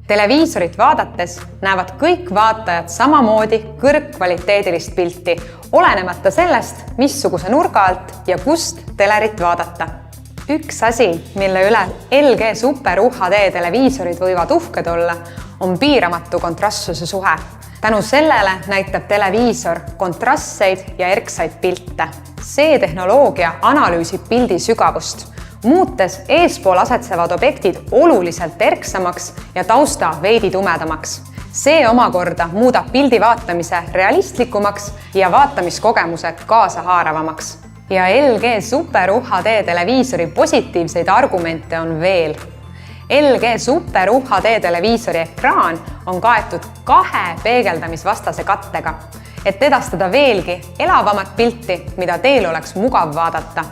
Televiisorit vaadates näevad kõik vaatajad samamoodi kõrgkvaliteedilist pilti, olenemata sellest, missuguse nurga alt ja kust telerit vaadata. Üks asi, mille üle LG Super UHD televiisorid võivad uhked olla, on piiramatu kontrastsuse suhe. Tänu sellele näitab televiisor kontrastseid ja erksaid pilte. See tehnoloogia analüüsib pildi sügavust, muutes eespool asetsevad objektid oluliselt erksamaks ja tausta veidi tumedamaks. See omakorda muudab pildi vaatamise realistlikumaks ja vaatamiskogemuse kaasahaaravamaks. Ja LG Super UHD televiisori positiivseid argumente on veel. LG Super UHD televiisori ekraan on kaetud 2 peegeldamisvastase kattega, et edastada veelgi elavamat pilti, mida teil oleks mugav vaadata.